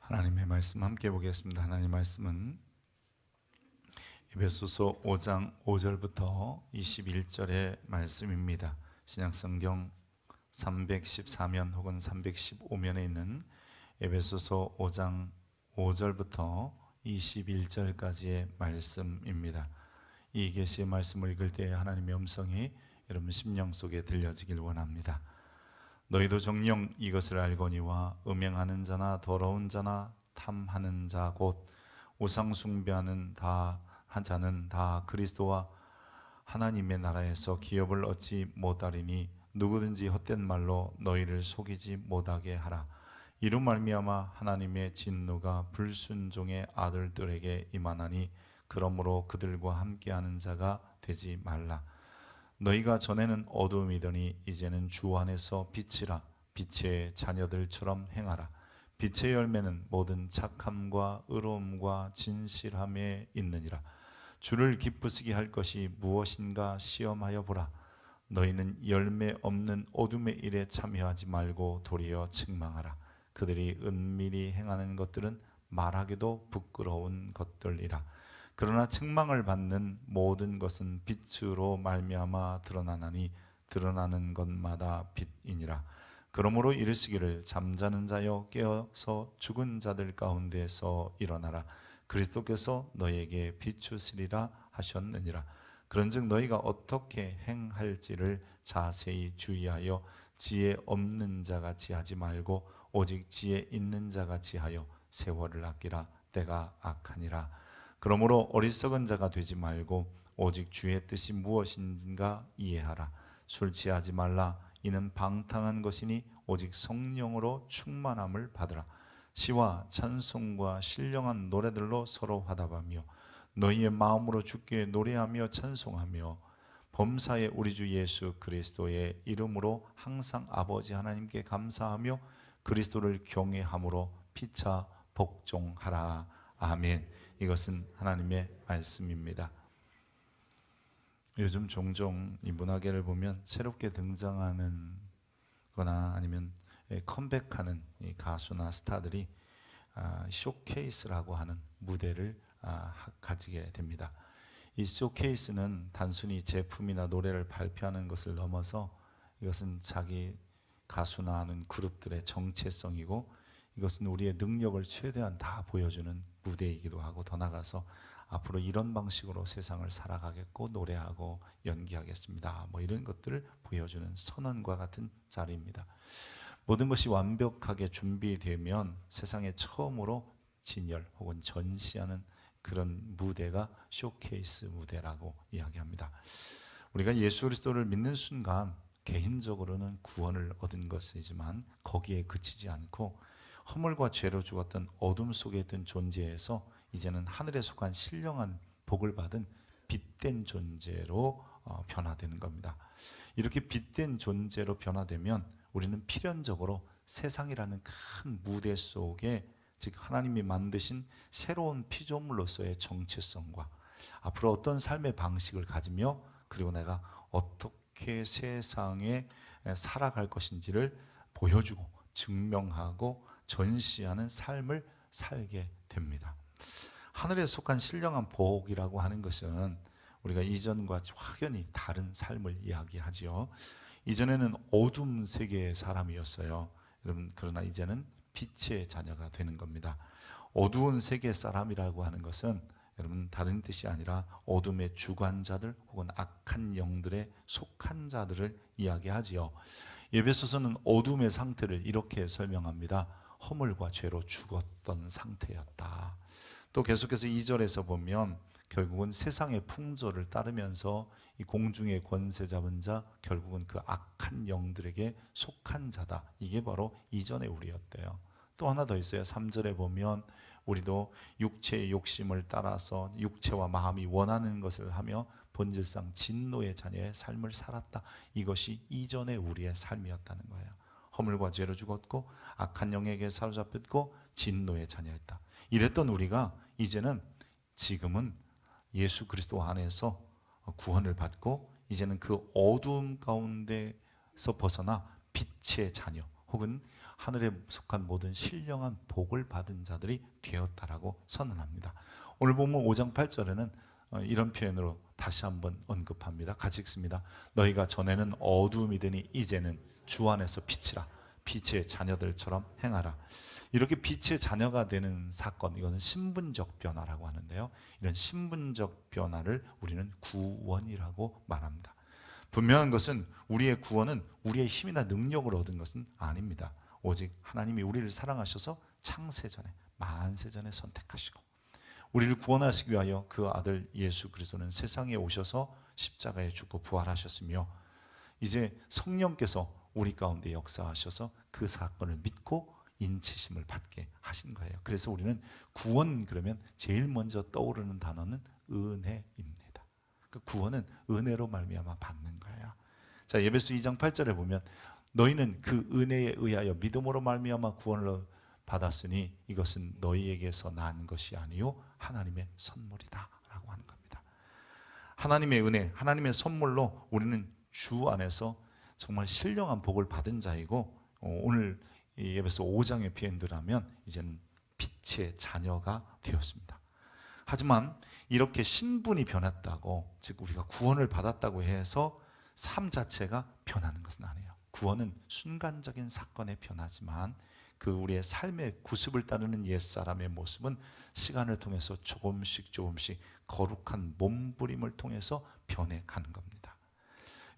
하나님의 말씀 함께 보겠습니다. 하나님 말씀은 에베소서 5장 5절부터 21절의 말씀입니다. 신약성경 314면 혹은 315면에 있는 에베소서 5장 5절부터 21절까지의 말씀입니다. 이 계시의 말씀을 읽을 때 하나님의 음성이 여러분 심령 속에 들려지길 원합니다. 너희도 정녕 이것을 알거니와 음행하는 자나 더러운 자나 탐하는 자 곧 우상 숭배하는 자는 다 그리스도와 하나님의 나라에서 기업을 얻지 못하리니 누구든지 헛된 말로 너희를 속이지 못하게 하라. 이로 말미암아 하나님의 진노가 불순종의 아들들에게 임하나니 그러므로 그들과 함께하는 자가 되지 말라. 너희가 전에는 어두움이더니 이제는 주 안에서 빛이라. 빛의 자녀들처럼 행하라. 빛의 열매는 모든 착함과 의로움과 진실함에 있느니라. 주를 기쁘시게 할 것이 무엇인가 시험하여 보라. 너희는 열매 없는 어둠의 일에 참여하지 말고 도리어 책망하라. 그들이 은밀히 행하는 것들은 말하기도 부끄러운 것들이라. 그러나 책망을 받는 모든 것은 빛으로 말미암아 드러나나니 드러나는 것마다 빛이니라. 그러므로 이르시기를 잠자는 자여 깨어서 죽은 자들 가운데서 일어나라. 그리스도께서 너희에게 비추시리라 하셨느니라. 그런즉 너희가 어떻게 행할지를 자세히 주의하여 지혜 없는 자같이 하지 말고 오직 지혜 있는 자같이 하여 세월을 아끼라. 때가 악하니라. 그러므로 어리석은 자가 되지 말고 오직 주의 뜻이 무엇인가 이해하라. 술 취하지 말라. 이는 방탕한 것이니 오직 성령으로 충만함을 받으라. 시와 찬송과 신령한 노래들로 서로 화답하며 너희의 마음으로 주께 노래하며 찬송하며 범사의 우리 주 예수 그리스도의 이름으로 항상 아버지 하나님께 감사하며 그리스도를 경외함으로 피차 복종하라. 아멘. 이것은 하나님의 말씀입니다. 요즘 종종 이 문화계를 보면 새롭게 등장하는 거나 아니면 컴백하는 이 가수나 스타들이 쇼케이스라고 하는 무대를 가지게 됩니다. 이 쇼케이스는 단순히 제품이나 노래를 발표하는 것을 넘어서 이것은 자기 가수나 하는 그룹들의 정체성이고 이것은 우리의 능력을 최대한 다 보여주는 무대이기도 하고 더 나아가서 앞으로 이런 방식으로 세상을 살아가겠고 노래하고 연기하겠습니다. 이런 것들을 보여주는 선언과 같은 자리입니다. 모든 것이 완벽하게 준비되면 세상에 처음으로 진열 혹은 전시하는 그런 무대가 쇼케이스 무대라고 이야기합니다. 우리가 예수 그리스도를 믿는 순간 개인적으로는 구원을 얻은 것이지만 거기에 그치지 않고 허물과 죄로 죽었던 어둠 속에 있던 존재에서 이제는 하늘에 속한 신령한 복을 받은 빛된 존재로 변화되는 겁니다. 이렇게 빛된 존재로 변화되면 우리는 필연적으로 세상이라는 큰 무대 속에 즉 하나님이 만드신 새로운 피조물로서의 정체성과 앞으로 어떤 삶의 방식을 가지며 그리고 내가 어떻게 세상에 살아갈 것인지를 보여주고 증명하고 전시하는 삶을 살게 됩니다. 하늘에 속한 신령한 복이라고 하는 것은 우리가 이전과 확연히 다른 삶을 이야기하지요. 이전에는 어둠 세계의 사람이었어요. 여러분, 그러나 이제는 빛의 자녀가 되는 겁니다. 어두운 세계 사람이라고 하는 것은 여러분 다른 뜻이 아니라 어둠의 주관자들 혹은 악한 영들에 속한 자들을 이야기하지요. 에베소서는 어둠의 상태를 이렇게 설명합니다. 허물과 죄로 죽었던 상태였다. 또 계속해서 2절에서 보면 결국은 세상의 풍조를 따르면서 이 공중의 권세 잡은 자 결국은 그 악한 영들에게 속한 자다. 이게 바로 이전의 우리였대요. 또 하나 더 있어요. 3절에 보면 우리도 육체의 욕심을 따라서 육체와 마음이 원하는 것을 하며 본질상 진노의 자녀의 삶을 살았다. 이것이 이전의 우리의 삶이었다는 거예요. 허물과 죄로 죽었고 악한 영에게 사로잡혔고 진노의 자녀였다. 이랬던 우리가 이제는 지금은 예수 그리스도 안에서 구원을 받고 이제는 그 어두움 가운데서 벗어나 빛의 자녀 혹은 하늘에 속한 모든 신령한 복을 받은 자들이 되었다라고 선언합니다. 오늘 본문 5장 8절에는 이런 표현으로 다시 한번 언급합니다. 같이 읽습니다. 너희가 전에는 어두움이더니 이제는 주 안에서 빛이라. 빛의 자녀들처럼 행하라. 이렇게 빛의 자녀가 되는 사건, 이거는 신분적 변화라고 하는데요. 이런 신분적 변화를 우리는 구원이라고 말합니다. 분명한 것은 우리의 구원은 우리의 힘이나 능력으로 얻은 것은 아닙니다. 오직 하나님이 우리를 사랑하셔서 창세전에, 만세전에 선택하시고 우리를 구원하시기 위하여 그 아들 예수 그리스도는 세상에 오셔서 십자가에 죽고 부활하셨으며 이제 성령께서 우리 가운데 역사하셔서 그 사건을 믿고 인치심을 받게 하신 거예요. 그래서 우리는 구원 그러면 제일 먼저 떠오르는 단어는 은혜입니다. 그 구원은 은혜로 말미암아 받는 거예요. 자, 에베소 2장 8절에 보면 너희는 그 은혜에 의하여 믿음으로 말미암아 구원을 받았으니 이것은 너희에게서 난 것이 아니요 하나님의 선물이다 라고 하는 겁니다. 하나님의 은혜, 하나님의 선물로 우리는 주 안에서 정말 신령한 복을 받은 자이고 오늘 이 에베소 5장의 표현들하면 이제는 빛의 자녀가 되었습니다. 하지만 이렇게 신분이 변했다고, 즉 우리가 구원을 받았다고 해서 삶 자체가 변하는 것은 아니에요. 구원은 순간적인 사건에 변하지만 그 우리의 삶의 구습을 따르는 옛사람의 모습은 시간을 통해서 조금씩 거룩한 몸부림을 통해서 변해가는 겁니다.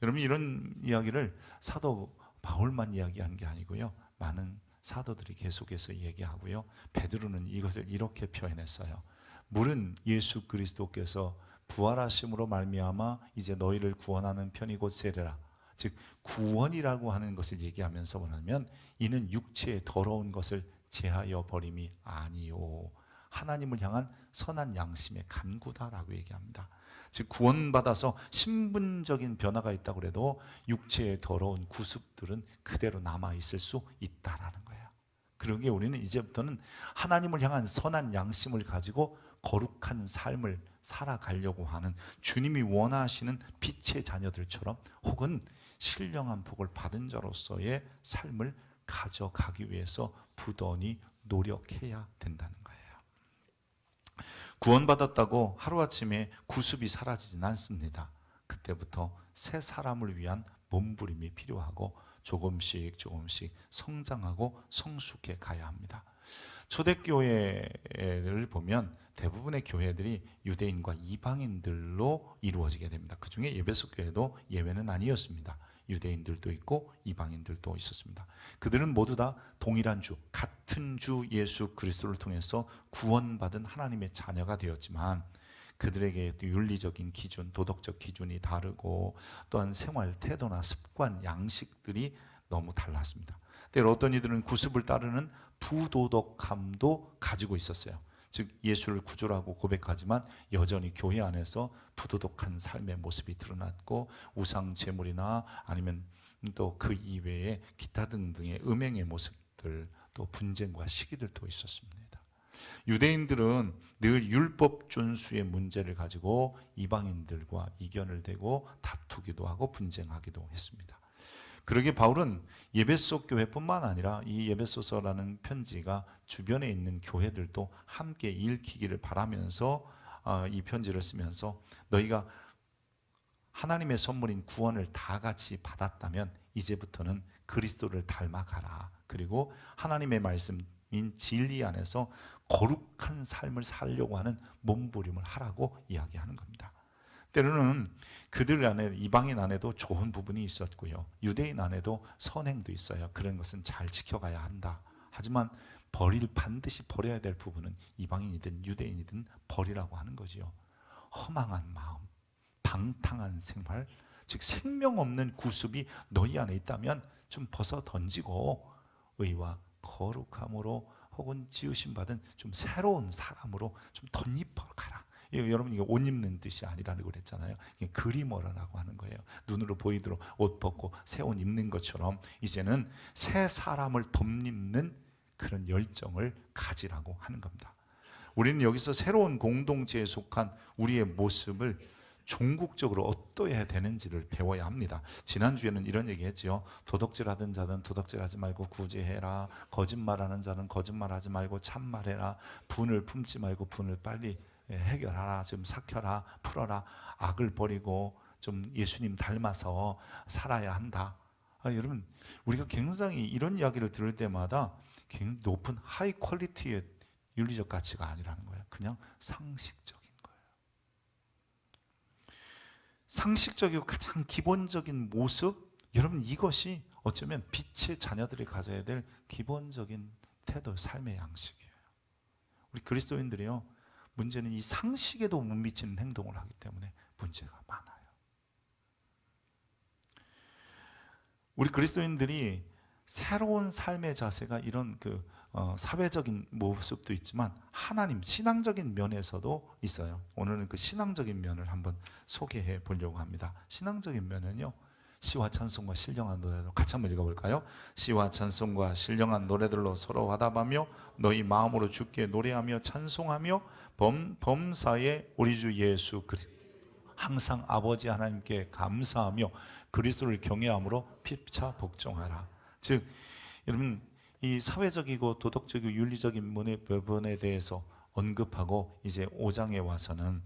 여러분, 이런 이야기를 사도 바울만 이야기한 게 아니고요, 많은 사도들이 계속해서 얘기하고요, 베드로는 이것을 이렇게 표현했어요. 물은 예수 그리스도께서 부활하심으로 말미암아 이제 너희를 구원하는 편이 곧 세례라. 즉 구원이라고 하는 것을 얘기하면서 뭐냐면 이는 육체의 더러운 것을 제하여 버림이 아니요 하나님을 향한 선한 양심의 간구다라고 얘기합니다. 즉 구원받아서 신분적인 변화가 있다고 해도 육체의 더러운 구습들은 그대로 남아있을 수 있다라는 거예요. 그러기에 우리는 이제부터는 하나님을 향한 선한 양심을 가지고 거룩한 삶을 살아가려고 하는 주님이 원하시는 빛의 자녀들처럼 혹은 신령한 복을 받은 자로서의 삶을 가져가기 위해서 부단히 노력해야 된다는 거예요. 구원받았다고 하루아침에 구습이 사라지진 않습니다. 그때부터 새 사람을 위한 몸부림이 필요하고 조금씩 성장하고 성숙해 가야 합니다. 초대교회를 보면 대부분의 교회들이 유대인과 이방인들로 이루어지게 됩니다. 그 중에 에베소 교회도 예외는 아니었습니다. 유대인들도 있고 이방인들도 있었습니다. 그들은 모두 다 동일한 주, 같은 주 예수 그리스도를 통해서 구원받은 하나님의 자녀가 되었지만 그들에게 윤리적인 기준, 도덕적 기준이 다르고 또한 생활 태도나 습관, 양식들이 너무 달랐습니다. 때로 어떤 이들은 구습을 따르는 부도덕함도 가지고 있었어요. 즉 예수를 구주라고 고백하지만 여전히 교회 안에서 부도덕한 삶의 모습이 드러났고 우상 제물이나 아니면 또 그 이외에 기타 등등의 음행의 모습들, 또 분쟁과 시기들도 있었습니다. 유대인들은 늘 율법 준수의 문제를 가지고 이방인들과 이견을 대고 다투기도 하고 분쟁하기도 했습니다. 그러기에 바울은 에베소 교회뿐만 아니라 이 에베소서라는 편지가 주변에 있는 교회들도 함께 읽히기를 바라면서 이 편지를 쓰면서 너희가 하나님의 선물인 구원을 다 같이 받았다면 이제부터는 그리스도를 닮아가라. 그리고 하나님의 말씀인 진리 안에서 거룩한 삶을 살려고 하는 몸부림을 하라고 이야기하는 겁니다. 때로는 그들 안에, 이방인 안에도 좋은 부분이 있었고요, 유대인 안에도 선행도 있어요. 그런 것은 잘 지켜가야 한다. 하지만 반드시 버려야 될 부분은 이방인이든 유대인이든 버리라고 하는 거지요. 허망한 마음, 방탕한 생활, 즉 생명 없는 구습이 너희 안에 있다면 좀 벗어 던지고 의와 거룩함으로 혹은 지으심 받은 좀 새로운 사람으로 좀 덧입어 가라. 여러분, 이게 옷 입는 뜻이 아니라고 그랬잖아요. 그리머라고 하는 거예요. 눈으로 보이도록 옷 벗고 새 옷 입는 것처럼 이제는 새 사람을 덧입는 그런 열정을 가지라고 하는 겁니다. 우리는 여기서 새로운 공동체에 속한 우리의 모습을 종국적으로 어떠해야 되는지를 배워야 합니다. 지난주에는 이런 얘기했지요. 도덕질하던 자는 도덕질하지 말고 구제해라. 거짓말하는 자는 거짓말하지 말고 참말해라. 분을 품지 말고 분을 빨리 해결하라. 좀 삭혀라. 풀어라. 악을 버리고 좀 예수님 닮아서 살아야 한다. 여러분, 우리가 굉장히 이런 이야기를 들을 때마다 굉장히 높은 하이 퀄리티의 윤리적 가치가 아니라는 거예요. 그냥 상식적인 거예요. 상식적이고 가장 기본적인 모습, 여러분, 이것이 어쩌면 빛의 자녀들이 가져야 될 기본적인 태도, 삶의 양식이에요. 우리 그리스도인들이요, 문제는 이 상식에도 못 미치는 행동을 하기 때문에 문제가 많아요. 우리 그리스도인들이 새로운 삶의 자세가 이런 사회적인 모습도 있지만 하나님 신앙적인 면에서도 있어요. 오늘은 그 신앙적인 면을 한번 소개해 보려고 합니다. 신앙적인 면은요, 시와 찬송과 신령한 노래로 같이 한번 읽어볼까요? 시와 찬송과 신령한 노래들로 서로 화답하며 너희 마음으로 주께 노래하며 찬송하며 범사의 우리 주 예수 그리스도 항상 아버지 하나님께 감사하며 그리스도를 경외함으로 피차 복종하라. 즉, 여러분, 이 사회적이고 도덕적이고 윤리적인 부분에 대해서 언급하고 이제 5장에 와서는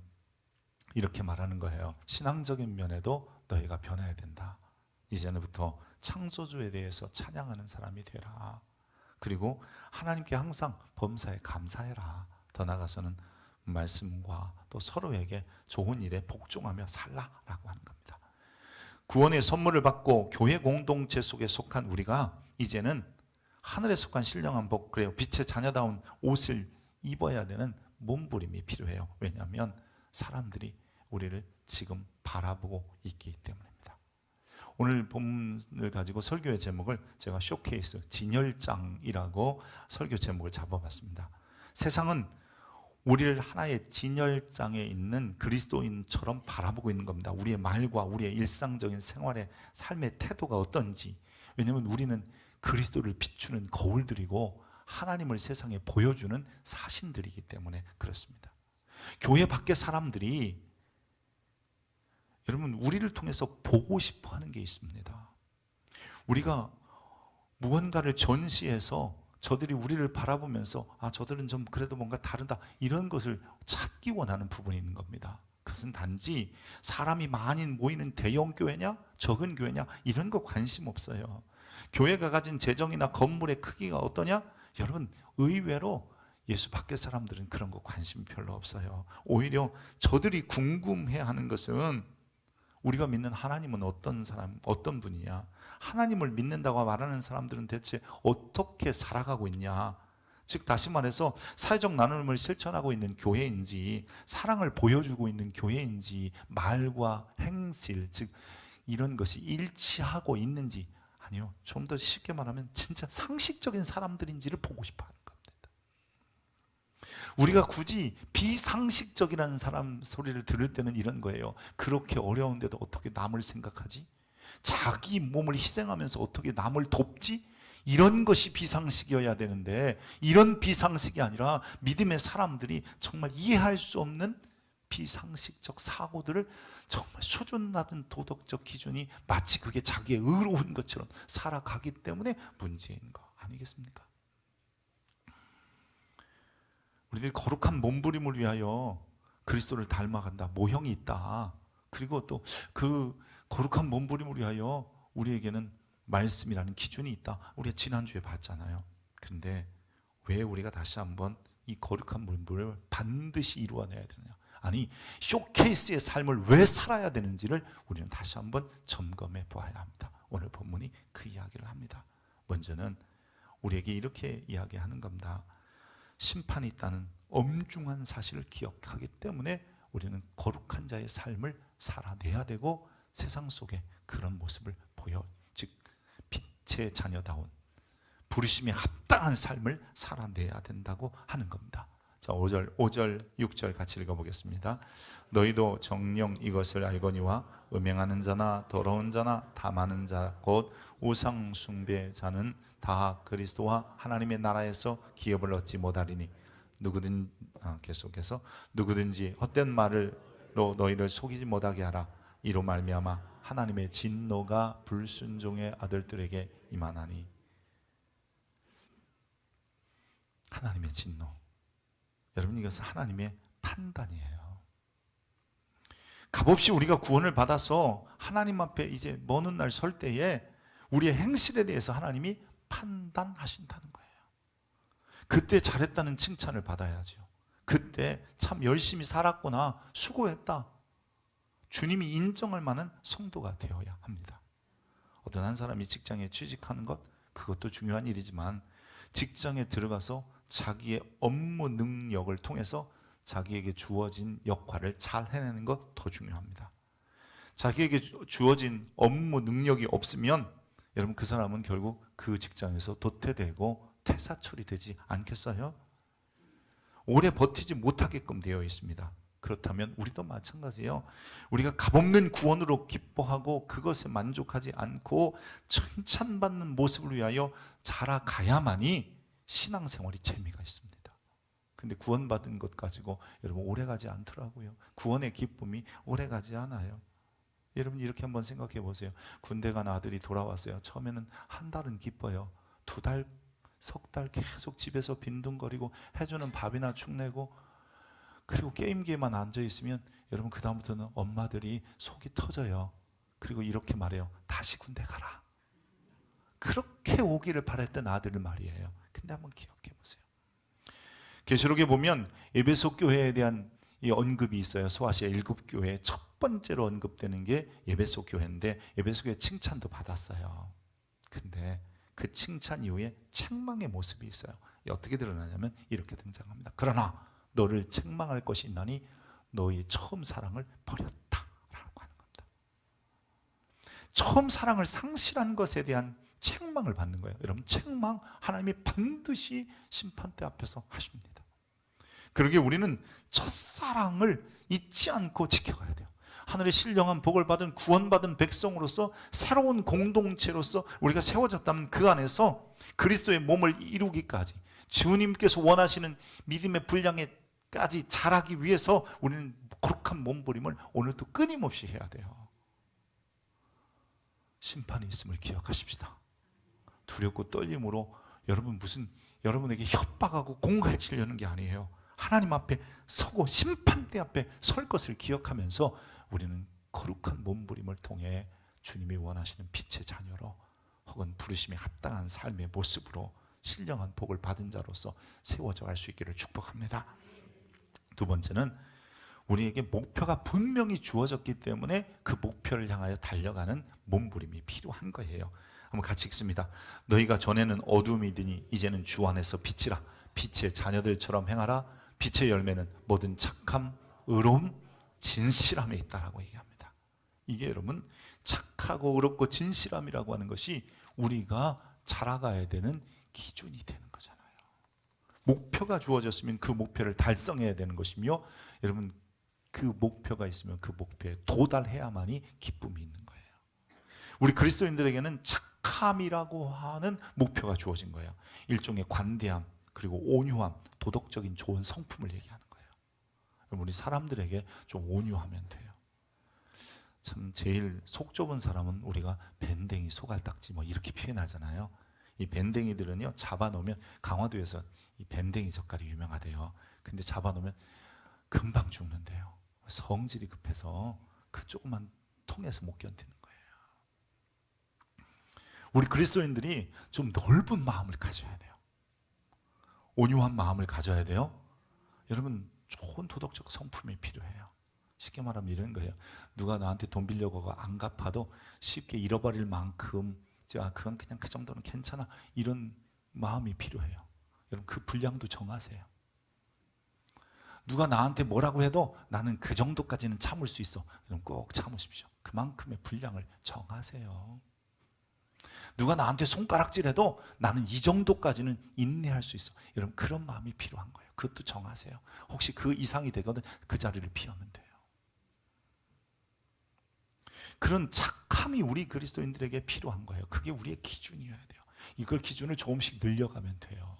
이렇게 말하는 거예요. 신앙적인 면에도 너희가 변해야 된다. 이제부터 창조주에 대해서 찬양하는 사람이 되라. 그리고 하나님께 항상 범사에 감사해라. 더 나아가서는 말씀과 또 서로에게 좋은 일에 복종하며 살라라고 하는 겁니다. 구원의 선물을 받고 교회 공동체 속에 속한 우리가 이제는 하늘에 속한 신령한 복, 그래요, 빛의 자녀다운 옷을 입어야 되는 몸부림이 필요해요. 왜냐하면 사람들이 우리를 지금 바라보고 있기 때문입니다. 오늘 본문을 가지고 설교의 제목을 제가 쇼케이스, 진열장이라고 설교 제목을 잡아봤습니다. 세상은 우리를 하나의 진열장에 있는 그리스도인처럼 바라보고 있는 겁니다. 우리의 말과 우리의 일상적인 생활의 삶의 태도가 어떤지. 왜냐하면 우리는 그리스도를 비추는 거울들이고 하나님을 세상에 보여주는 사신들이기 때문에 그렇습니다. 교회 밖의 사람들이 여러분 우리를 통해서 보고 싶어 하는 게 있습니다. 우리가 무언가를 전시해서 저들이 우리를 바라보면서 저들은 좀 그래도 뭔가 다르다, 이런 것을 찾기 원하는 부분이 있는 겁니다. 그것은 단지 사람이 많이 모이는 대형 교회냐 적은 교회냐 이런 거 관심 없어요. 교회가 가진 재정이나 건물의 크기가 어떠냐, 여러분 의외로 예수 밖의 사람들은 그런 거 관심 별로 없어요. 오히려 저들이 궁금해하는 것은 우리가 믿는 하나님은 어떤 사람, 어떤 분이냐, 하나님을 믿는다고 말하는 사람들은 대체 어떻게 살아가고 있냐. 즉 다시 말해서 사회적 나눔을 실천하고 있는 교회인지 사랑을 보여주고 있는 교회인지 말과 행실, 즉 이런 것이 일치하고 있는지, 아니요, 좀 더 쉽게 말하면 진짜 상식적인 사람들인지를 보고 싶어하는 겁니다. 우리가 굳이 비상식적이라는 사람 소리를 들을 때는 이런 거예요. 그렇게 어려운데도 어떻게 남을 생각하지? 자기 몸을 희생하면서 어떻게 남을 돕지? 이런 것이 비상식이어야 되는데 이런 비상식이 아니라 믿음의 사람들이 정말 이해할 수 없는 비상식적 사고들을 정말 수준 낮은 도덕적 기준이 마치 그게 자기의 의로운 것처럼 살아가기 때문에 문제인 거 아니겠습니까? 우리들이 거룩한 몸부림을 위하여 그리스도를 닮아간다, 모형이 있다. 그리고 또 그 거룩한 몸부림을 위하여 우리에게는 말씀이라는 기준이 있다. 우리가 지난주에 봤잖아요. 그런데 왜 우리가 다시 한번 이 거룩한 몸부림을 반드시 이루어내야 되느냐, 아니 쇼케이스의 삶을 왜 살아야 되는지를 우리는 다시 한번 점검해 보아야 합니다. 오늘 본문이 그 이야기를 합니다. 먼저는 우리에게 이렇게 이야기하는 겁니다. 심판이 있다는 엄중한 사실을 기억하기 때문에 우리는 거룩한 자의 삶을 살아내야 되고 세상 속에 그런 모습을 보여, 즉 빛의 자녀다운 부르심에 합당한 삶을 살아내야 된다고 하는 겁니다. 자, 5절, 6절 같이 읽어보겠습니다. 너희도 정녕 이것을 알거니와 음행하는 자나 더러운 자나 탐하는 자 곧 우상 숭배자는 다 그리스도와 하나님의 나라에서 기업을 얻지 못하리니 계속해서 누구든지 헛된 말을 너희를 속이지 못하게 하라. 이로 말미암아 하나님의 진노가 불순종의 아들들에게 임하나니. 하나님의 진노, 여러분, 이것은 하나님의 판단이에요. 값없이 우리가 구원을 받아서 하나님 앞에 이제 먼 날 설 때에 우리의 행실에 대해서 하나님이 판단하신다는 거예요. 그때 잘했다는 칭찬을 받아야죠. 그때 참 열심히 살았구나, 수고했다, 주님이 인정할 만한 성도가 되어야 합니다. 어떤 한 사람이 직장에 취직하는 것, 그것도 중요한 일이지만 직장에 들어가서 자기의 업무 능력을 통해서 자기에게 주어진 역할을 잘 해내는 것 더 중요합니다. 자기에게 주어진 업무 능력이 없으면 여러분, 그 사람은 결국 그 직장에서 도태되고 퇴사 처리되지 않겠어요? 오래 버티지 못하게끔 되어 있습니다. 그렇다면 우리도 마찬가지예요. 우리가 값없는 구원으로 기뻐하고 그것에 만족하지 않고 칭찬받는 모습을 위하여 자라가야만이 신앙생활이 재미가 있습니다. 근데 구원받은 것 가지고 여러분 오래가지 않더라고요. 구원의 기쁨이 오래가지 않아요. 여러분, 이렇게 한번 생각해 보세요. 군대 간 아들이 돌아왔어요. 처음에는 한 달은 기뻐요. 두 달, 석 달 계속 집에서 빈둥거리고 해주는 밥이나 축 내고 그리고 게임기에만 앉아있으면 여러분, 그 다음부터는 엄마들이 속이 터져요. 그리고 이렇게 말해요. 다시 군대 가라. 그렇게 오기를 바랬던 아들을 말이에요. 근데 한번 기억해 보세요. 계시록에 보면 에베소 교회에 대한 이 언급이 있어요. 소아시아 7교회 첫 번째로 언급되는 게 에베소 교회인데 에베소 교회 칭찬도 받았어요. 근데 그 칭찬 이후에 책망의 모습이 있어요. 어떻게 드러나냐면 이렇게 등장합니다. 그러나 너를 책망할 것이 있나니 너의 처음 사랑을 버렸다 라고 하는 겁니다. 처음 사랑을 상실한 것에 대한 책망을 받는 거예요. 여러분, 책망 하나님이 반드시 심판대 앞에서 하십니다. 그러기에 우리는 첫사랑을 잊지 않고 지켜가야 돼요. 하늘의 신령한 복을 받은 구원받은 백성으로서 새로운 공동체로서 우리가 세워졌다면 그 안에서 그리스도의 몸을 이루기까지 주님께서 원하시는 믿음의 분량에까지 자라기 위해서 우리는 거룩한 몸부림을 오늘도 끊임없이 해야 돼요. 심판이 있음을 기억하십시다. 두렵고 떨림으로 여러분에게 협박하고 공갈치려는 게 아니에요. 하나님 앞에 서고 심판대 앞에 설 것을 기억하면서 우리는 거룩한 몸부림을 통해 주님이 원하시는 빛의 자녀로 혹은 부르심에 합당한 삶의 모습으로 신령한 복을 받은 자로서 세워져 갈 수 있기를 축복합니다. 두 번째는 우리에게 목표가 분명히 주어졌기 때문에 그 목표를 향하여 달려가는 몸부림이 필요한 거예요. 한번 같이 읽습니다. 너희가 전에는 어둠이더니 이제는 주 안에서 빛이라. 빛의 자녀들처럼 행하라. 빛의 열매는 모든 착함, 의로움, 진실함에 있다라고 얘기합니다. 이게 여러분, 착하고 의롭고 진실함이라고 하는 것이 우리가 자라가야 되는 기준이 되는 거잖아요. 목표가 주어졌으면 그 목표를 달성해야 되는 것이며, 여러분, 그 목표가 있으면 그 목표에 도달해야만이 기쁨이 있는 거예요. 우리 그리스도인들에게는 착함이라고 하는 목표가 주어진 거예요. 일종의 관대함, 그리고 온유함, 도덕적인 좋은 성품을 얘기하는 거예요. 우리 사람들에게 좀 온유하면 돼요. 참 제일 속 좁은 사람은 우리가 밴댕이, 소갈딱지 뭐 이렇게 표현하잖아요. 이 밴댕이들은요, 잡아놓으면 강화도에서 이 밴댕이 젓갈이 유명하대요. 근데 잡아놓으면 금방 죽는데요. 성질이 급해서 그 조그만 통에서 못 견디는 거예요. 우리 그리스도인들이 좀 넓은 마음을 가져야 돼요. 온유한 마음을 가져야 돼요. 여러분, 좋은 도덕적 성품이 필요해요. 쉽게 말하면 이런 거예요. 누가 나한테 돈 빌려고 안 갚아도 쉽게 잃어버릴 만큼, 그건 그냥 그 정도는 괜찮아, 이런 마음이 필요해요. 여러분, 그 분량도 정하세요. 누가 나한테 뭐라고 해도 나는 그 정도까지는 참을 수 있어. 여러분, 꼭 참으십시오. 그만큼의 분량을 정하세요. 누가 나한테 손가락질해도 나는 이 정도까지는 인내할 수 있어. 여러분, 그런 마음이 필요한 거예요. 그것도 정하세요. 혹시 그 이상이 되거든 그 자리를 피하면 돼요. 그런 착함이 우리 그리스도인들에게 필요한 거예요. 그게 우리의 기준이어야 돼요. 이걸 기준을 조금씩 늘려가면 돼요.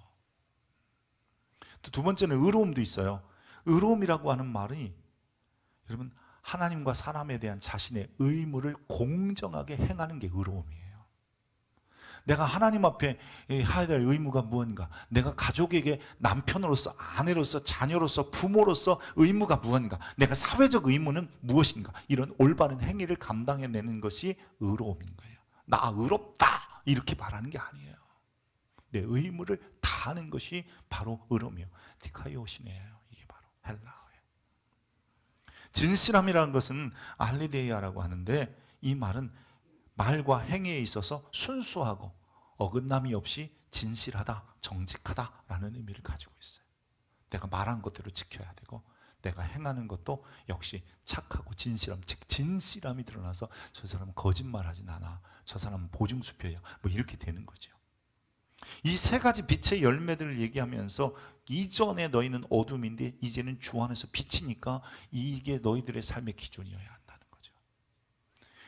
또 두 번째는 의로움도 있어요. 의로움이라고 하는 말이 여러분, 하나님과 사람에 대한 자신의 의무를 공정하게 행하는 게 의로움이에요. 내가 하나님 앞에 해야 될 의무가 무엇인가? 내가 가족에게 남편으로서, 아내로서, 자녀로서, 부모로서 의무가 무엇인가? 내가 사회적 의무는 무엇인가? 이런 올바른 행위를 감당해내는 것이 의로움인 거예요. 나 의롭다 이렇게 말하는 게 아니에요. 내 의무를 다하는 것이 바로 의로움이에요. 디카이오시네요. 이게 바로 헬라어예요. 진실함이라는 것은 알리데이아라고 하는데, 이 말은 말과 행위에 있어서 순수하고 어긋남이 없이 진실하다, 정직하다라는 의미를 가지고 있어요. 내가 말한 것대로 지켜야 되고, 내가 행하는 것도 역시 착하고 진실함, 즉 진실함이 드러나서 저 사람은 거짓말하진 않아, 저 사람은 보증수표야, 뭐 이렇게 되는 거죠. 이 세 가지 빛의 열매들을 얘기하면서, 이전에 너희는 어둠인데 이제는 주 안에서 빛이니까 이게 너희들의 삶의 기준이어야 한다는 거죠.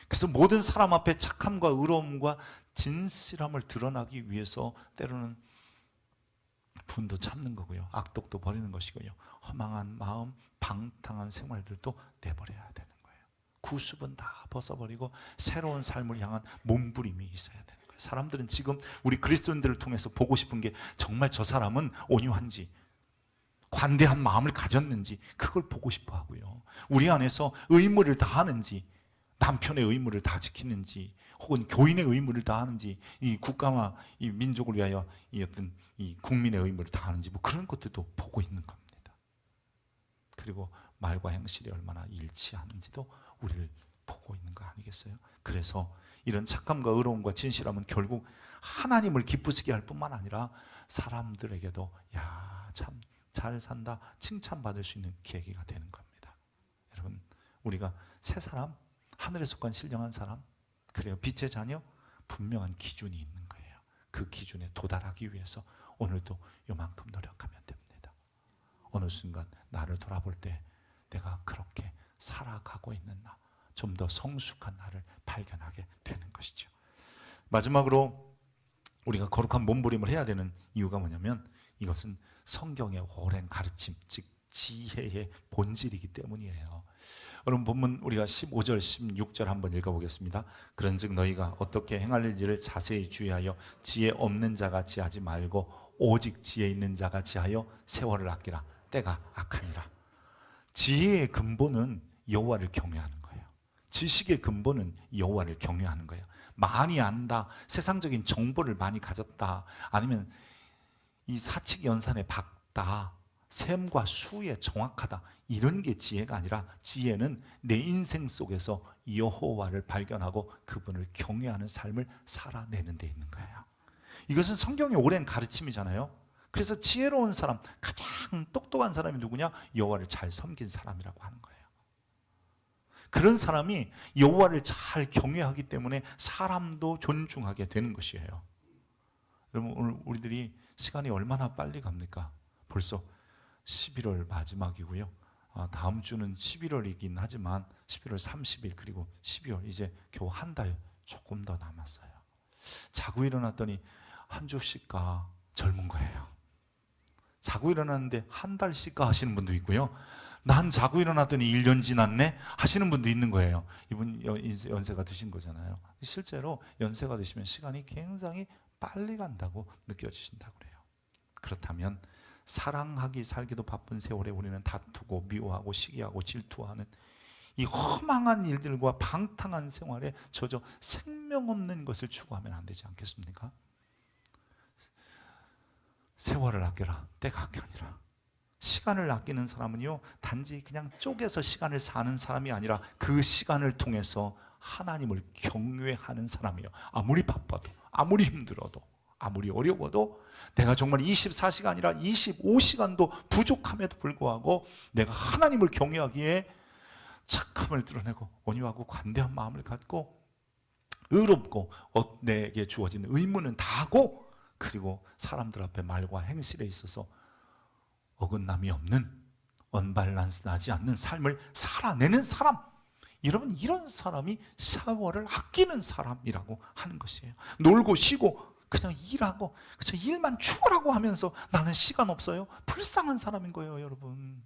그래서 모든 사람 앞에 착함과 의로움과 진실함을 드러나기 위해서 때로는 분도 참는 거고요, 악독도 버리는 것이고요, 허망한 마음, 방탕한 생활들도 내버려야 되는 거예요. 구습은 다 벗어버리고 새로운 삶을 향한 몸부림이 있어야 되는 거예요. 사람들은 지금 우리 그리스도인들을 통해서 보고 싶은 게, 정말 저 사람은 온유한지, 관대한 마음을 가졌는지, 그걸 보고 싶어 하고요, 우리 안에서 의무를 다하는지, 남편의 의무를 다 지키는지, 혹은 교인의 의무를 다하는지, 이 국가와 이 민족을 위하여 이 어떤 이 국민의 의무를 다하는지, 뭐 그런 것들도 보고 있는 겁니다. 그리고 말과 행실이 얼마나 일치하는지도 우리를 보고 있는 거 아니겠어요? 그래서 이런 착함과 의로움과 진실함은 결국 하나님을 기쁘시게 할 뿐만 아니라 사람들에게도 야, 참 잘 산다 칭찬받을 수 있는 계기가 되는 겁니다. 여러분, 우리가 새 사람, 하늘에 속한 신령한 사람, 그래요, 빛의 자녀, 분명한 기준이 있는 거예요. 그 기준에 도달하기 위해서 오늘도 요만큼 노력하면 됩니다. 어느 순간 나를 돌아볼 때 내가 그렇게 살아가고 있는 나, 좀 더 성숙한 나를 발견하게 되는 것이죠. 마지막으로 우리가 거룩한 몸부림을 해야 되는 이유가 뭐냐면, 이것은 성경의 오랜 가르침, 즉 지혜의 본질이기 때문이에요. 오늘 본문 우리가 15절, 16절 한번 읽어보겠습니다. 그런즉 너희가 어떻게 행할지를 자세히 주의하여 지혜 없는 자같이 하지 말고 오직 지혜 있는 자같이 하여 세월을 아끼라. 때가 악하니라. 지혜의 근본은 여호와를 경외하는 거예요. 지식의 근본은 여호와를 경외하는 거예요. 많이 안다, 세상적인 정보를 많이 가졌다, 아니면 이 사칙 연산에 박다, 셈과 수에 정확하다, 이런 게 지혜가 아니라, 지혜는 내 인생 속에서 여호와를 발견하고 그분을 경외하는 삶을 살아내는 데 있는 거예요. 이것은 성경의 오랜 가르침이잖아요. 그래서 지혜로운 사람, 가장 똑똑한 사람이 누구냐? 여호와를 잘 섬긴 사람이라고 하는 거예요. 그런 사람이 여호와를 잘 경외하기 때문에 사람도 존중하게 되는 것이에요. 여러분, 오늘 우리들이 시간이 얼마나 빨리 갑니까? 벌써 11월 마지막이고요. 다음 주는 11월이긴 하지만 11월 30일 그리고 12월, 이제 겨우 한 달 조금 더 남았어요. 자고 일어났더니 한 주씩 가, 젊은 거예요. 자고 일어났는데 한 달씩 가 하시는 분도 있고요. 난 자고 일어났더니 1년 지났네 하시는 분도 있는 거예요. 이분 연세가 드신 거잖아요. 실제로 연세가 드시면 시간이 굉장히 빨리 간다고 느껴지신다고 그래요. 그렇다면 사랑하기 살기도 바쁜 세월에 우리는 다투고 미워하고 시기하고 질투하는 이 허망한 일들과 방탕한 생활에 젖어 생명 없는 것을 추구하면 안 되지 않겠습니까? 세월을 아껴라, 때가 아껴니라. 시간을 아끼는 사람은요, 단지 그냥 쪼개서 시간을 사는 사람이 아니라 그 시간을 통해서 하나님을 경외하는 사람이에요. 아무리 바빠도, 아무리 힘들어도, 아무리 어려워도, 내가 정말 24시간이 아니라 25시간도 부족함에도 불구하고 내가 하나님을 경외하기에 착함을 드러내고 온유하고 관대한 마음을 갖고 의롭고 내게 주어진 의무는 다하고, 그리고 사람들 앞에 말과 행실에 있어서 어긋남이 없는, 언밸런스 나지 않는 삶을 살아내는 사람, 여러분, 이런 사람이 세월을 아끼는 사람이라고 하는 것이에요. 놀고 쉬고 그냥 일하고 그냥 일만 추구라고 하면서 나는 시간 없어요, 불쌍한 사람인 거예요. 여러분,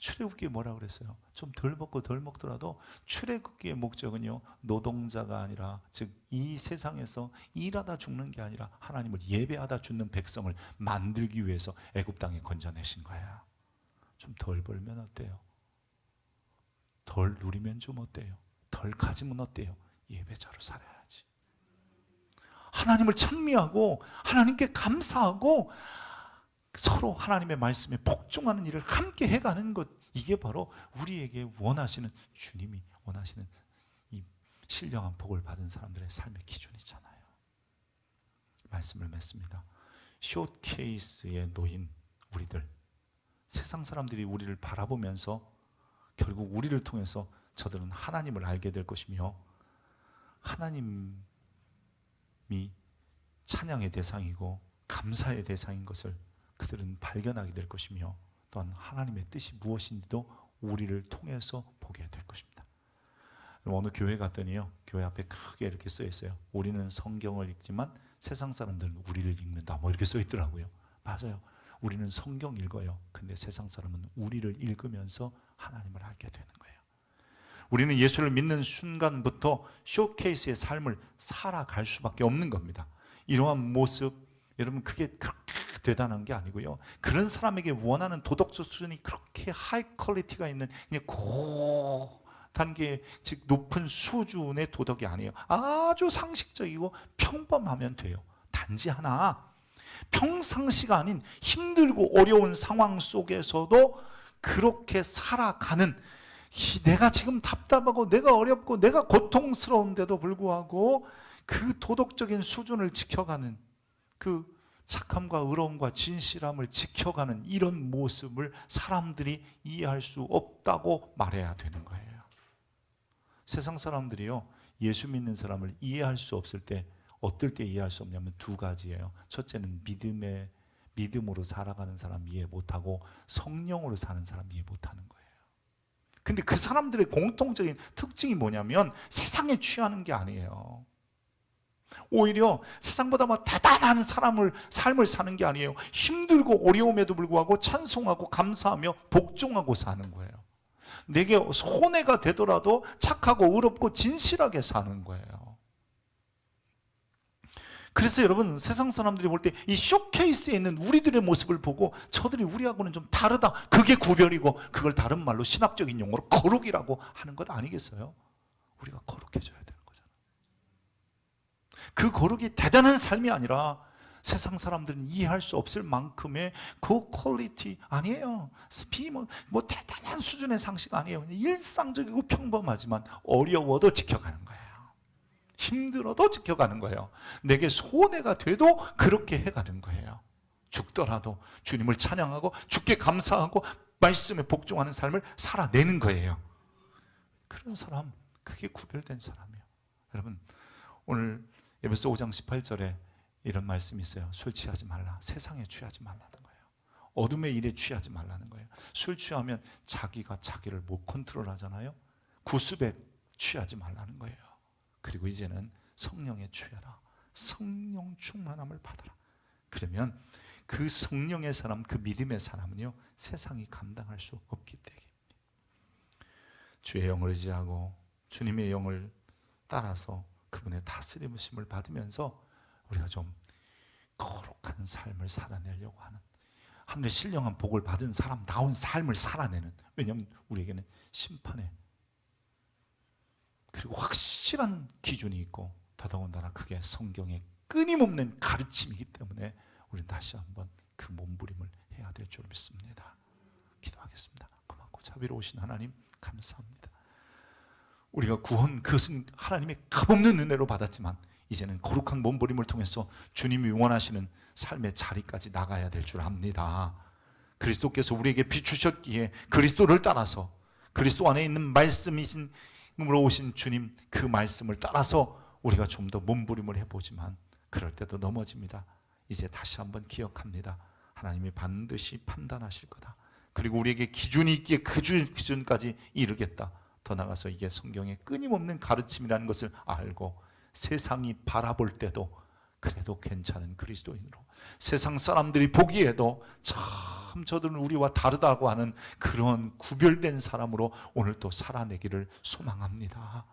출애굽기에 뭐라 그랬어요? 좀 덜 먹고 덜 먹더라도 출애굽기의 목적은요, 노동자가 아니라, 즉 이 세상에서 일하다 죽는 게 아니라 하나님을 예배하다 죽는 백성을 만들기 위해서 애굽 땅에 건져내신 거야. 좀 덜 벌면 어때요? 덜 누리면 좀 어때요? 덜 가지면 어때요? 예배자로 살아야지. 하나님을 찬미하고 하나님께 감사하고 서로 하나님의 말씀에 복종하는 일을 함께 해가는 것, 이게 바로 우리에게 원하시는, 주님이 원하시는 이 신령한 복을 받은 사람들의 삶의 기준이잖아요. 말씀을 맺습니다. 숏케이스에 놓인 우리들, 세상 사람들이 우리를 바라보면서 결국 우리를 통해서 저들은 하나님을 알게 될 것이며, 하나님이 찬양의 대상이고 감사의 대상인 것을 그들은 발견하게 될 것이며, 또한 하나님의 뜻이 무엇인지도 우리를 통해서 보게 될 것입니다. 어느 교회 갔더니요, 교회 앞에 크게 이렇게 써 있어요. 우리는 성경을 읽지만 세상 사람들은 우리를 읽는다, 뭐 이렇게 써 있더라고요. 맞아요. 우리는 성경 읽어요. 근데 세상 사람은 우리를 읽으면서 하나님을 알게 되는 거예요. 우리는 예수를 믿는 순간부터 쇼케이스의 삶을 살아갈 수밖에 없는 겁니다. 이러한 모습, 여러분, 그게 그렇게 대단한 게 아니고요, 그런 사람에게 원하는 도덕적 수준이 그렇게 하이 퀄리티가 있는 그냥 고 단계, 즉 높은 수준의 도덕이 아니에요. 아주 상식적이고 평범하면 돼요. 단지 하나, 평상시가 아닌 힘들고 어려운 상황 속에서도 그렇게 살아가는, 내가 지금 답답하고 내가 어렵고 내가 고통스러운데도 불구하고 그 도덕적인 수준을 지켜가는, 그 착함과 의로움과 진실함을 지켜가는 이런 모습을 사람들이 이해할 수 없다고 말해야 되는 거예요. 세상 사람들이요, 예수 믿는 사람을 이해할 수 없을 때, 어떨 때 이해할 수 없냐면 두 가지예요. 첫째는 믿음으로 살아가는 사람 이해 못하고 성령으로 사는 사람 이해 못하는 거예요. 근데 그 사람들의 공통적인 특징이 뭐냐면 세상에 취하는 게 아니에요. 오히려 세상보다 대단한 삶을 사는 게 아니에요. 힘들고 어려움에도 불구하고 찬송하고 감사하며 복종하고 사는 거예요. 내게 손해가 되더라도 착하고 의롭고 진실하게 사는 거예요. 그래서 여러분, 세상 사람들이 볼 때 이 쇼케이스에 있는 우리들의 모습을 보고 저들이 우리하고는 좀 다르다, 그게 구별이고, 그걸 다른 말로 신학적인 용어로 거룩이라고 하는 것 아니겠어요? 우리가 거룩해져야 되는 거잖아요. 그 거룩이 대단한 삶이 아니라 세상 사람들은 이해할 수 없을 만큼의 그 퀄리티 아니에요. 뭐 대단한 수준의 상식 아니에요. 일상적이고 평범하지만 어려워도 지켜가는 거예요. 힘들어도 지켜가는 거예요. 내게 손해가 돼도 그렇게 해가는 거예요. 죽더라도 주님을 찬양하고 주께 감사하고 말씀에 복종하는 삶을 살아내는 거예요. 그런 사람, 그게 구별된 사람이에요. 여러분, 오늘 에베소 5장 18절에 이런 말씀이 있어요. 술 취하지 말라. 세상에 취하지 말라는 거예요. 어둠의 일에 취하지 말라는 거예요. 술 취하면 자기가 자기를 못 컨트롤하잖아요. 구습에 취하지 말라는 거예요. 그리고 이제는 성령에 취하라. 성령 충만함을 받아라. 그러면 그 성령의 사람, 그 믿음의 사람은요, 세상이 감당할 수 없기 때문에 주의 영을 의지하고 주님의 영을 따라서 그분의 다스림을 받으면서 우리가 좀 거룩한 삶을 살아내려고 하는, 하늘의 신령한 복을 받은 사람다운 삶을 살아내는, 왜냐하면 우리에게는 심판의 그리고 확실한 기준이 있고, 더더군다나 그게 성경의 끊임없는 가르침이기 때문에 우리는 다시 한번 그 몸부림을 해야 될 줄 믿습니다. 기도하겠습니다. 고맙고 자비로우신 하나님, 감사합니다. 우리가 구원, 그것은 하나님의 값없는 은혜로 받았지만 이제는 거룩한 몸부림을 통해서 주님이 원하시는 삶의 자리까지 나가야 될 줄 압니다. 그리스도께서 우리에게 비추셨기에 그리스도를 따라서, 그리스도 안에 있는 말씀이신 으로 오신 주님, 그 말씀을 따라서 우리가 좀 더 몸부림을 해보지만 그럴 때도 넘어집니다. 이제 다시 한번 기억합니다. 하나님이 반드시 판단하실 거다. 그리고 우리에게 기준이 있기에 그 기준까지 이르겠다. 더 나아가서 이게 성경의 끊임없는 가르침이라는 것을 알고 세상이 바라볼 때도 그래도 괜찮은 그리스도인으로, 세상 사람들이 보기에도 참 참 저들은 우리와 다르다고 하는 그런 구별된 사람으로 오늘 또 살아내기를 소망합니다.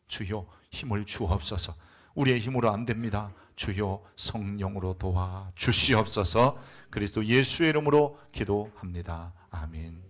주여 힘을 주옵소서. 우리의 힘으로 안 됩니다. 주여 성령으로 도와 주시옵소서. 그리스도 예수의 이름으로 기도합니다. 아멘.